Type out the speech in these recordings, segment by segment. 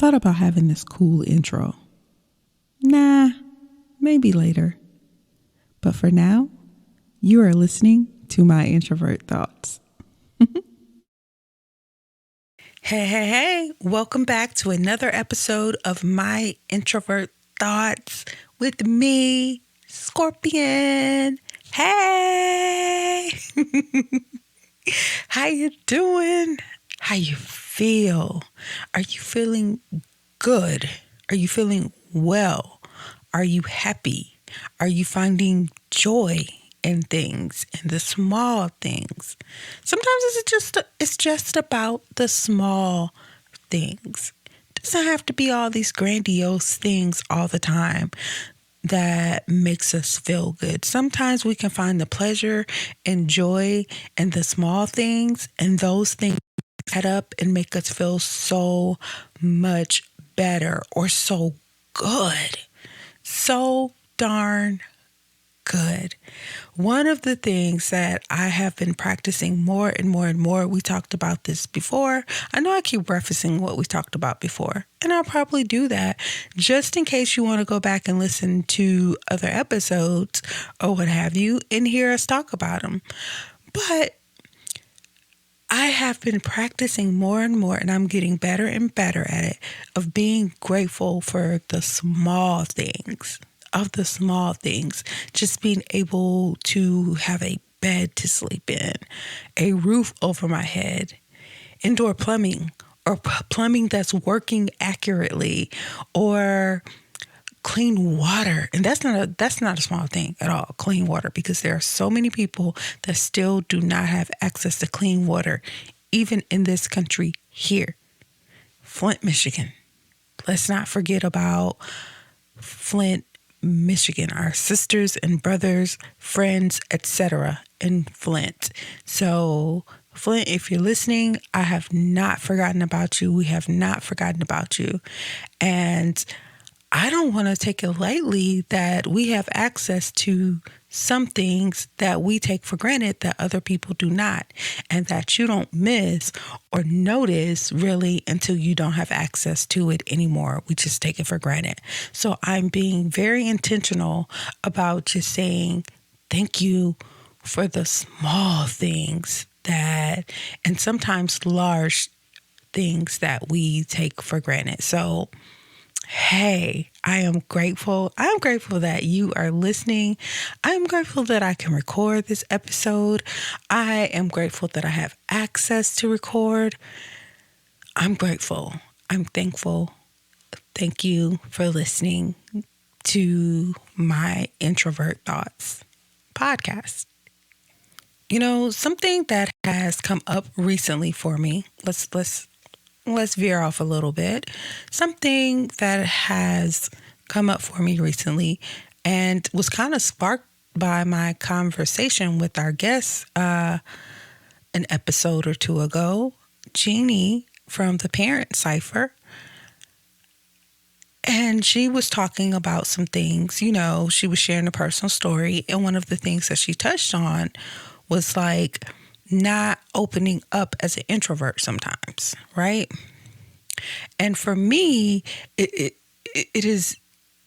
thought about having this cool intro. Nah, maybe later. But for now, you are listening to My Introvert Thoughts. Hey, welcome back to another episode of My Introvert Thoughts with me, Skorpyen. Hey! How you doing? How you feel? Are you feeling good? Are you feeling well? Are you happy? Are you finding joy in things, in the small things? Sometimes it's just about the small things. It doesn't have to be all these grandiose things all the time that makes us feel good. Sometimes we can find the pleasure and joy in the small things, and those things add up and make us feel so much better or so good. So darn good. One of the things that I have been practicing more and more, we talked about this before. I know I keep referencing what we talked about before, and I'll probably do that just in case you want to go back and listen to other episodes or what have you and hear us talk about them. But I have been practicing more and more, and I'm getting better and better at it, of being grateful for the small things. Just being able to have a bed to sleep in, a roof over my head, indoor plumbing, or plumbing that's working accurately, or clean water. And that's not a small thing at all, clean water, because there are so many people that still do not have access to clean water, even in this country here. Flint, Michigan. Let's not forget about Flint, Michigan, our sisters and brothers, friends, etc. in Flint. So Flint, if you're listening, I have not forgotten about you. We have not forgotten about you. And I don't want to take it lightly that we have access to some things that we take for granted that other people do not, and that you don't miss or notice really until you don't have access to it anymore. We just take it for granted. So I'm being very intentional about just saying thank you for the small things that, and sometimes large things that we take for granted. So hey, I am grateful. I'm grateful that you are listening. I'm grateful that I can record this episode. I am grateful that I have access to record. I'm grateful. I'm thankful. Thank you for listening to My Introvert Thoughts podcast. You know, something that has come up recently for me, let's veer off a little bit. Something that has come up for me recently and was kind of sparked by my conversation with our guest an episode or two ago, Jeannie from the Parent Cipher. And she was talking about some things, you know, she was sharing a personal story. And one of the things that she touched on was like not opening up as an introvert sometimes, right? And for me, it is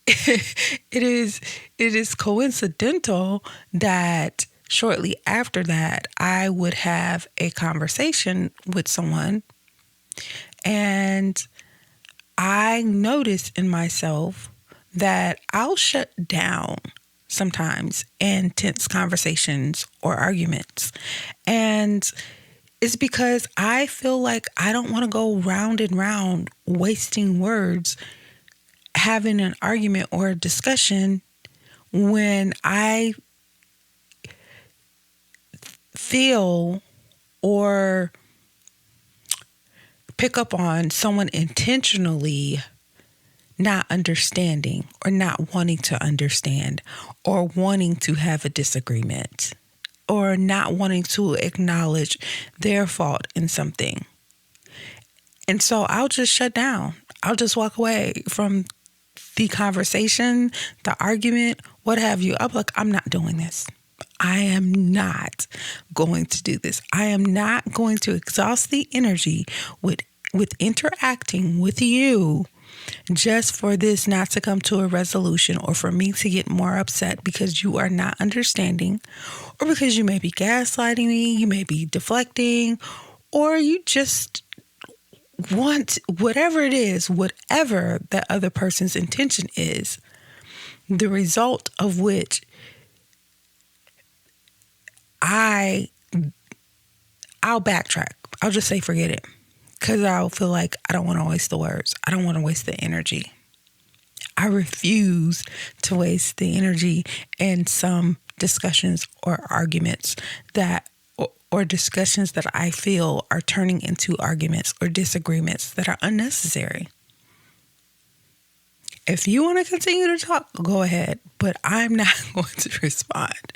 it is coincidental that shortly after that I would have a conversation with someone, and I notice in myself that I'll shut down sometimes in tense conversations or arguments. And it's because I feel like I don't want to go round and round wasting words, having an argument or a discussion when I feel or pick up on someone intentionally not understanding or not wanting to understand or wanting to have a disagreement or not wanting to acknowledge their fault in something. And so I'll just shut down. I'll just walk away from the conversation, the argument, what have you. I'm like, I'm not doing this. I am not going to do this. I am not going to exhaust the energy with with interacting with you just for this not to come to a resolution, or for me to get more upset because you are not understanding, or because you may be gaslighting me, you may be deflecting, or you just want whatever it is, whatever that other person's intention is, the result of which I'll backtrack. I'll just say forget it, because I'll feel like I don't want to waste the words. I don't want to waste the energy. I refuse to waste the energy in some discussions or arguments or discussions that I feel are turning into arguments or disagreements that are unnecessary. If you want to continue to talk, go ahead, but I'm not going to respond.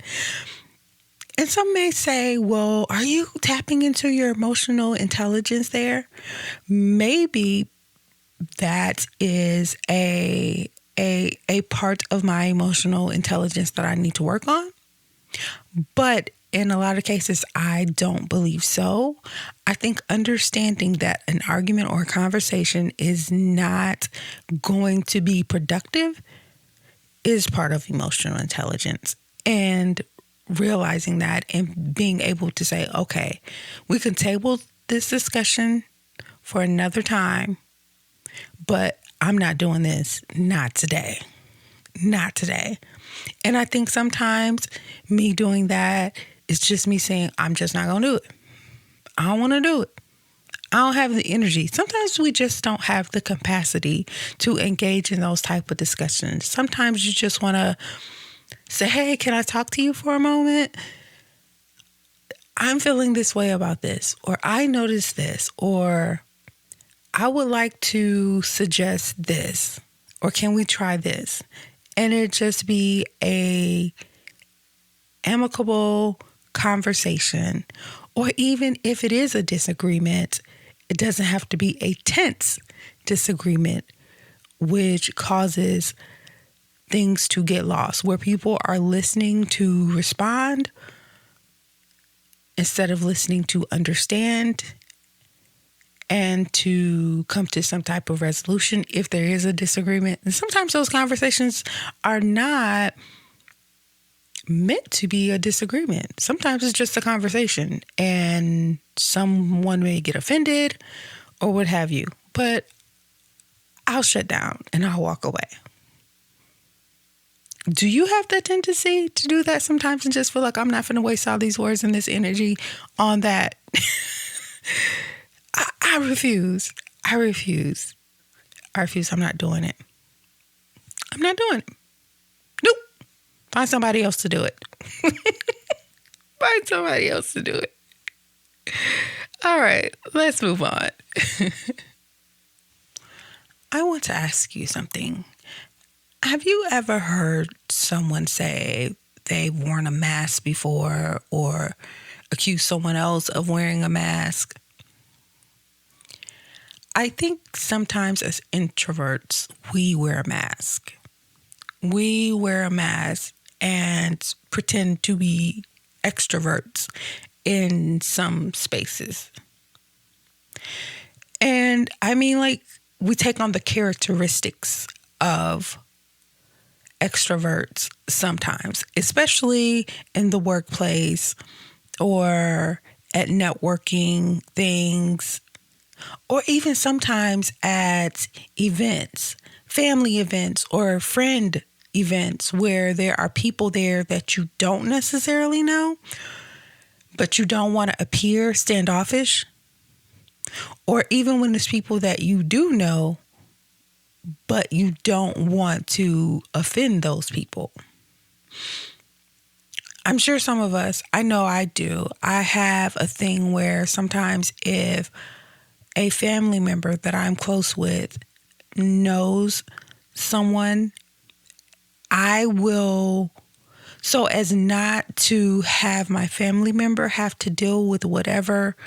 And some may say, well, are you tapping into your emotional intelligence there? Maybe that is a part of my emotional intelligence that I need to work on. But in a lot of cases, I don't believe so. I think understanding that an argument or a conversation is not going to be productive is part of emotional intelligence. And realizing that and being able to say, okay, we can table this discussion for another time, but I'm not doing this. Not today. Not today. And I think sometimes me doing that is just me saying, I'm just not going to do it. I don't want to do it. I don't have the energy. Sometimes we just don't have the capacity to engage in those type of discussions. Sometimes you just want to say, hey, can I talk to you for a moment? I'm feeling this way about this, or I noticed this, or I would like to suggest this, or can we try this? And it just be a amicable conversation. Or even if it is a disagreement, it doesn't have to be a tense disagreement, which causes things to get lost, where people are listening to respond instead of listening to understand and to come to some type of resolution if there is a disagreement. And sometimes those conversations are not meant to be a disagreement. Sometimes it's just a conversation and someone may get offended or what have you. But I'll shut down and I'll walk away. Do you have the tendency to do that sometimes and just feel like I'm not going to waste all these words and this energy on that? I refuse. I'm not doing it. I'm not doing it. Nope. Find somebody else to do it. Find somebody else to do it. All right, let's move on. I want to ask you something. Have you ever heard someone say they've worn a mask before or accused someone else of wearing a mask? I think sometimes as introverts, we wear a mask. We wear a mask and pretend to be extroverts in some spaces. And I mean, like, we take on the characteristics of extroverts sometimes, especially in the workplace or at networking things, or even sometimes at events, family events or friend events where there are people there that you don't necessarily know, but you don't want to appear standoffish. Or even when there's people that you do know, but you don't want to offend those people. I'm sure some of us, I know I do, I have a thing where sometimes if a family member that I'm close with knows someone, I will, so as not to have my family member have to deal with whatever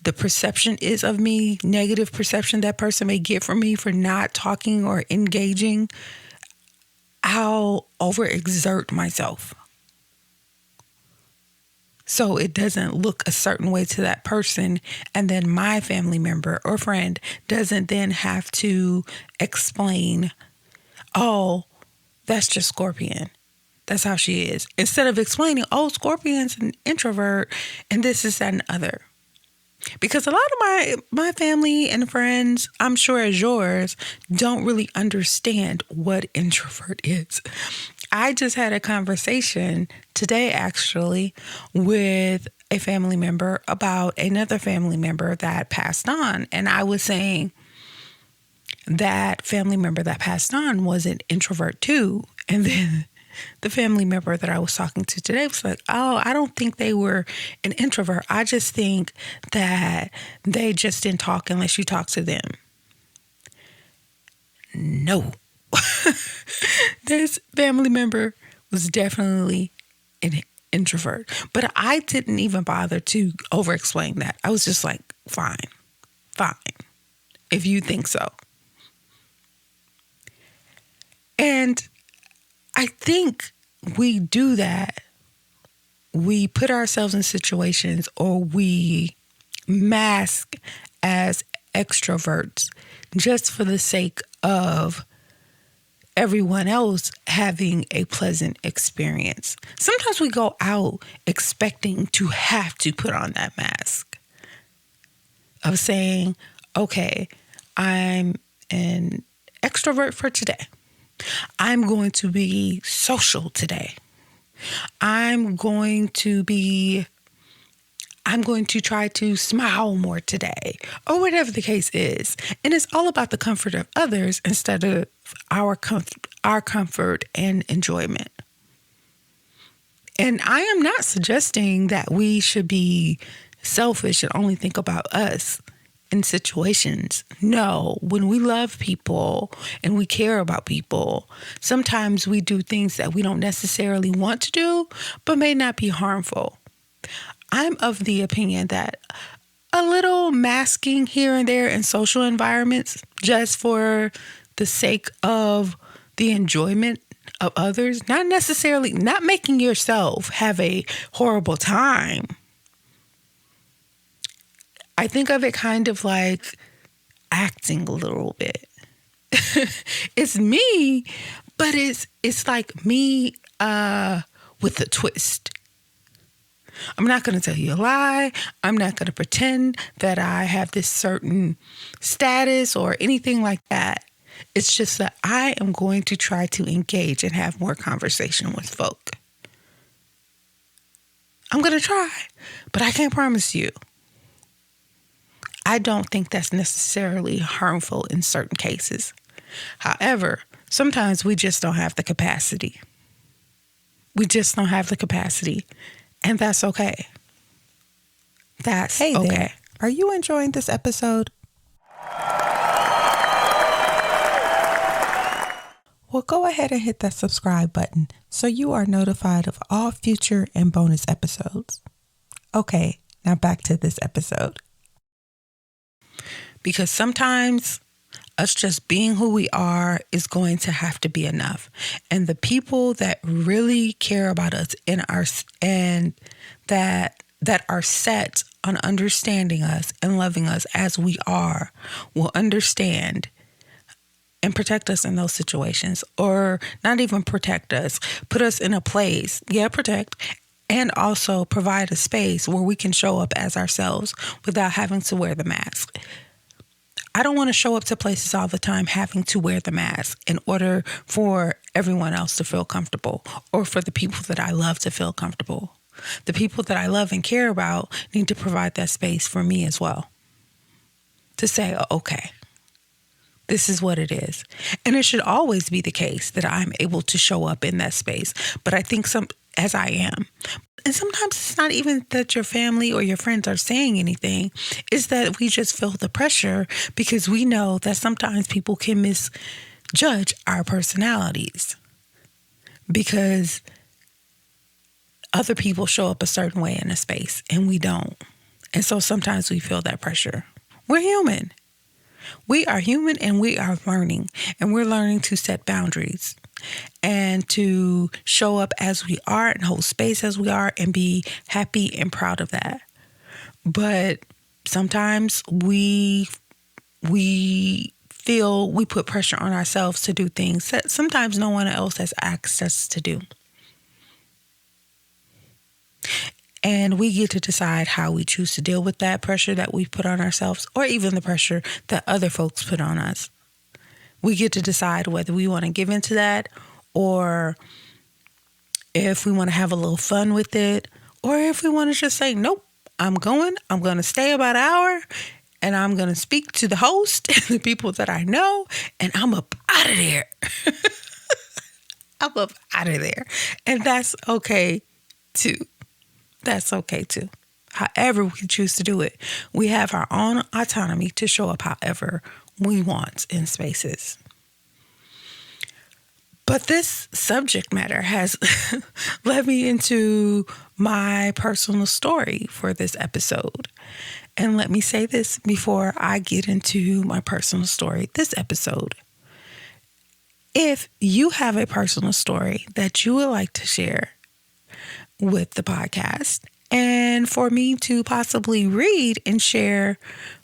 the perception is of me, negative perception that person may get from me for not talking or engaging, I'll overexert myself so it doesn't look a certain way to that person. And then my family member or friend doesn't then have to explain, oh, that's just Skorpyen. That's how she is. Instead of explaining, oh, Skorpyen's an introvert and this is that and other. Because a lot of my family and friends, I'm sure as yours, don't really understand what introvert is. I just had a conversation today, actually, with a family member about another family member that passed on. And I was saying that family member that passed on was an introvert too. And then the family member that I was talking to today was like, oh, I don't think they were an introvert. I just think that they just didn't talk unless you talk to them. No. This family member was definitely an introvert. But I didn't even bother to over-explain that. I was just like, fine, if you think so. And I think we do that. We put ourselves in situations or we mask as extroverts just for the sake of everyone else having a pleasant experience. Sometimes we go out expecting to have to put on that mask of saying, okay, I'm an extrovert for today. I'm going to be social today. I'm going to try to smile more today, or whatever the case is. And it's all about the comfort of others instead of our comfort and enjoyment. And I am not suggesting that we should be selfish and only think about us in situations. No, when we love people and we care about people, sometimes we do things that we don't necessarily want to do, but may not be harmful. I'm of the opinion that a little masking here and there in social environments just for the sake of the enjoyment of others, not making yourself have a horrible time. I think of it kind of like acting a little bit. It's me, but it's like me with a twist. I'm not going to tell you a lie. I'm not going to pretend that I have this certain status or anything like that. It's just that I am going to try to engage and have more conversation with folk. I'm going to try, but I can't promise you. I don't think that's necessarily harmful in certain cases. However, sometimes we just don't have the capacity. We just don't have the capacity. And that's okay. That's okay. Hey there. Are you enjoying this episode? Well, go ahead and hit that subscribe button so you are notified of all future and bonus episodes. Okay, now back to this episode. Because sometimes us just being who we are is going to have to be enough. And the people that really care about us and that are set on understanding us and loving us as we are will understand and protect us in those situations, or not even protect us, put us in a place, protect, and also provide a space where we can show up as ourselves without having to wear the mask. I don't want to show up to places all the time having to wear the mask in order for everyone else to feel comfortable or for the people that I love to feel comfortable. The people that I love and care about need to provide that space for me as well. To say, okay, this is what it is. And it should always be the case that I'm able to show up in that space. But I think as I am. And sometimes it's not even that your family or your friends are saying anything. It's that we just feel the pressure because we know that sometimes people can misjudge our personalities because other people show up a certain way in a space and we don't. And so sometimes we feel that pressure. We're human. We are human and we are learning. And we're learning to set boundaries. and to show up as we are and hold space as we are and be happy and proud of that. But sometimes we feel we put pressure on ourselves to do things that sometimes no one else has access to do. And we get to decide how we choose to deal with that pressure that we put on ourselves, or even the pressure that other folks put on us. We get to decide whether we want to give into that, or if we want to have a little fun with it, or if we want to just say, nope, I'm going to stay about an hour, and I'm going to speak to the host and the people that I know, and I'm up out of there. I'm up out of there. And that's okay too. That's okay too. However we choose to do it, we have our own autonomy to show up however we want in spaces. But this subject matter has led me into my personal story for this episode. And let me say this before I get into my personal story this episode. If you have a personal story that you would like to share with the podcast, and for me to possibly read and share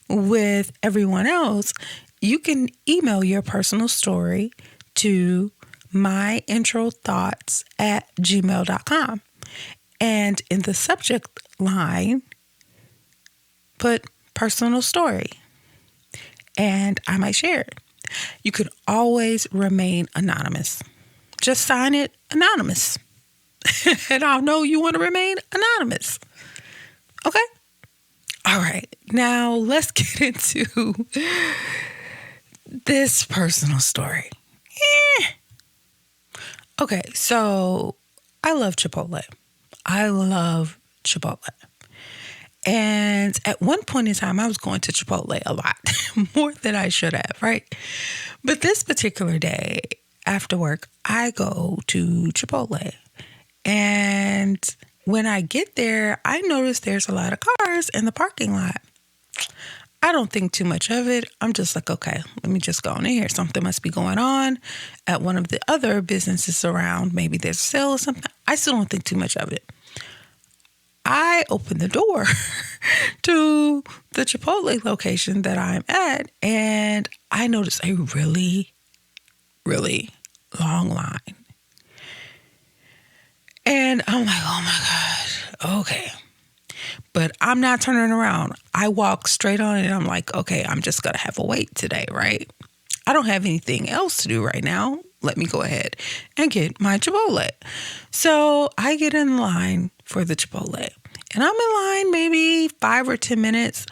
with everyone else, you can email your personal story to myintrothoughts@gmail.com. And in the subject line, put personal story, and I might share it. You can always remain anonymous. Just sign it anonymous. And I'll know you want to remain anonymous. Okay? All right. Now let's get into this personal story. Okay, so I love Chipotle. And at one point in time, I was going to Chipotle a lot, more than I should have, right? But this particular day after work, I go to Chipotle. And when I get there, I notice there's a lot of cars in the parking lot. I don't think too much of it. I'm just like, okay, let me just go in here. Something must be going on at one of the other businesses around. Maybe there's a sale or something. I still don't think too much of it. I open the door to the Chipotle location that I'm at, and I notice a really, really long line. And I'm like, oh my gosh, okay. But I'm not turning around. I walk straight on it and I'm like, okay, I'm just going to have a wait today, right? I don't have anything else to do right now. Let me go ahead and get my Chipotle. So I get in line for the Chipotle. And I'm in line maybe 5 or 10 minutes.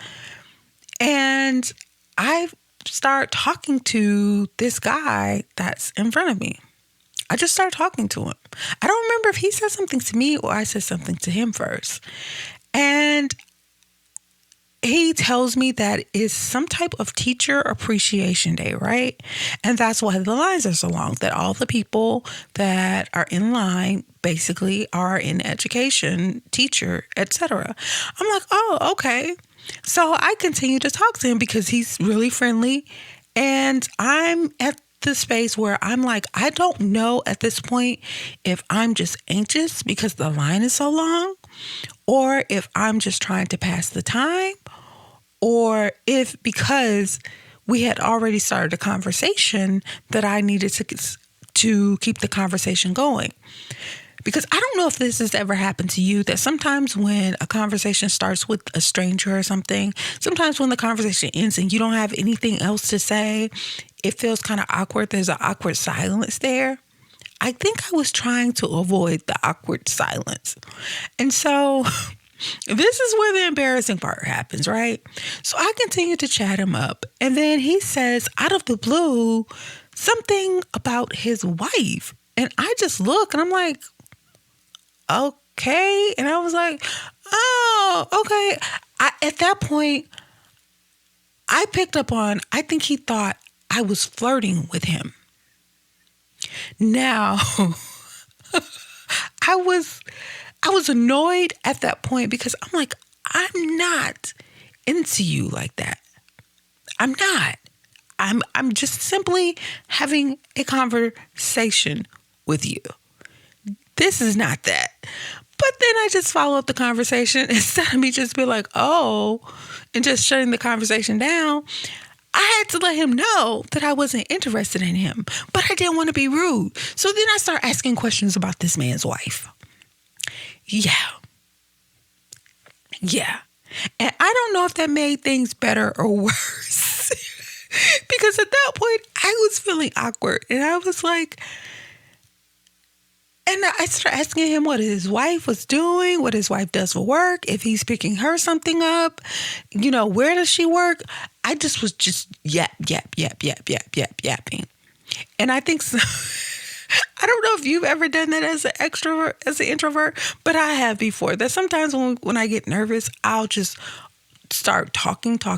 And I start talking to this guy that's in front of me. I just started talking to him. I don't remember if he said something to me or I said something to him first. And he tells me that it's some type of teacher appreciation day, right? And that's why the lines are so long, that all the people that are in line basically are in education, teacher, etc. I'm like, oh, okay. So I continue to talk to him because he's really friendly. And I'm at the space where I'm like, I don't know at this point if I'm just anxious because the line is so long, or if I'm just trying to pass the time, or if because we had already started a conversation that I needed to keep the conversation going. Because I don't know if this has ever happened to you, that sometimes when a conversation starts with a stranger or something, sometimes when the conversation ends and you don't have anything else to say, it feels kind of awkward. There's an awkward silence there. I think I was trying to avoid the awkward silence. And so this is where the embarrassing part happens, right? So I continue to chat him up. And then he says, out of the blue, something about his wife. And I just look and I'm like, okay. And I was like, oh, okay. At that point, I picked up on, I think he thought I was flirting with him. Now, I was annoyed at that point because I'm like, I'm not into you like that. I'm not. I'm just simply having a conversation with you. This is not that. But then I just follow up the conversation instead of me just be like, oh, and just shutting the conversation down. I had to let him know that I wasn't interested in him, but I didn't want to be rude. So then I start asking questions about this man's wife. Yeah. And I don't know if that made things better or worse. Because at that point, I was feeling awkward. And I was like, and I started asking him what his wife was doing, what his wife does for work, if he's picking her something up, where does she work? I just was yapping. And I think I don't know if you've ever done that as an extrovert, as an introvert, but I have before. That sometimes when I get nervous, I'll just start talking in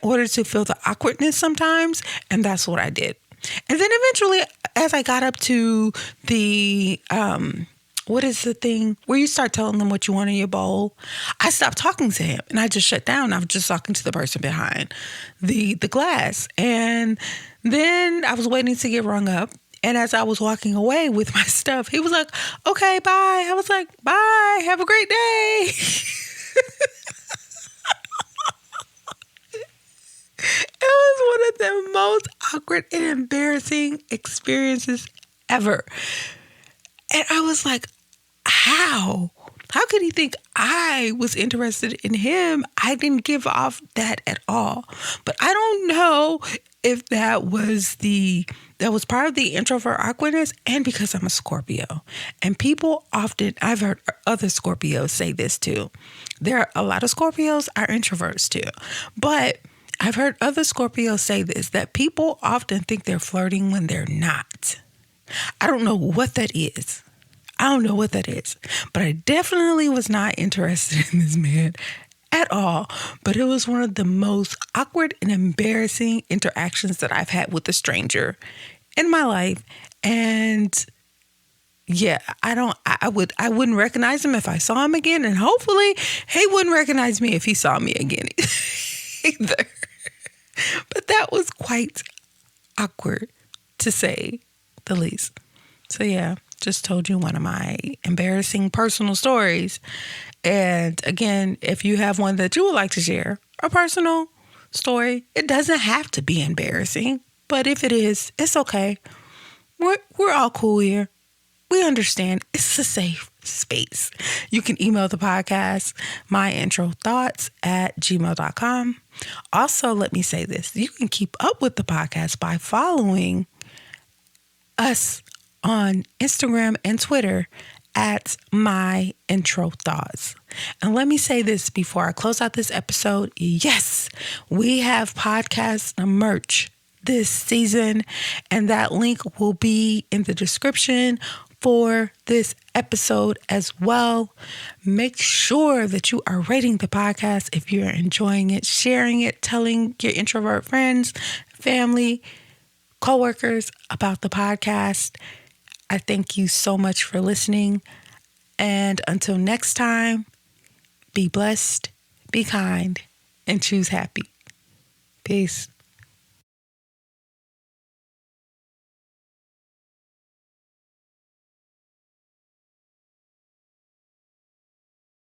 order to feel the awkwardness sometimes. And that's what I did. And then eventually, as I got up to the, what is the thing where you start telling them what you want in your bowl, I stopped talking to him and I just shut down. I was just talking to the person behind the glass. And then I was waiting to get rung up. And as I was walking away with my stuff, he was like, okay, bye. I was like, bye, have a great day. It was one of the most awkward and embarrassing experiences ever. And I was like, how? How could he think I was interested in him? I didn't give off that at all. But I don't know if that was part of the introvert awkwardness, and because I'm a Scorpio. And people often, I've heard other Scorpios say this too. There are a lot of Scorpios are introverts too. But I've heard other Scorpios say this, that people often think they're flirting when they're not. I don't know what that is. But I definitely was not interested in this man at all. But it was one of the most awkward and embarrassing interactions that I've had with a stranger in my life. And yeah, I wouldn't recognize him if I saw him again. And hopefully he wouldn't recognize me if he saw me again either. But that was quite awkward, to say the least. So yeah, just told you one of my embarrassing personal stories. And again, if you have one that you would like to share, a personal story, it doesn't have to be embarrassing. But if it is, it's okay. We're all cool here. We understand. It's a safe space. You can email the podcast, myintrothoughts@gmail.com. Also, let me say this. You can keep up with the podcast by following us on Instagram and Twitter at My Intro Thoughts. And let me say this before I close out this episode. Yes, we have podcast merch this season, and that link will be in the description for this episode as well. Make sure that you are rating the podcast if you're enjoying it, sharing it, telling your introvert friends, family, coworkers about the podcast. I thank you so much for listening. And until next time, be blessed, be kind, and choose happy. Peace.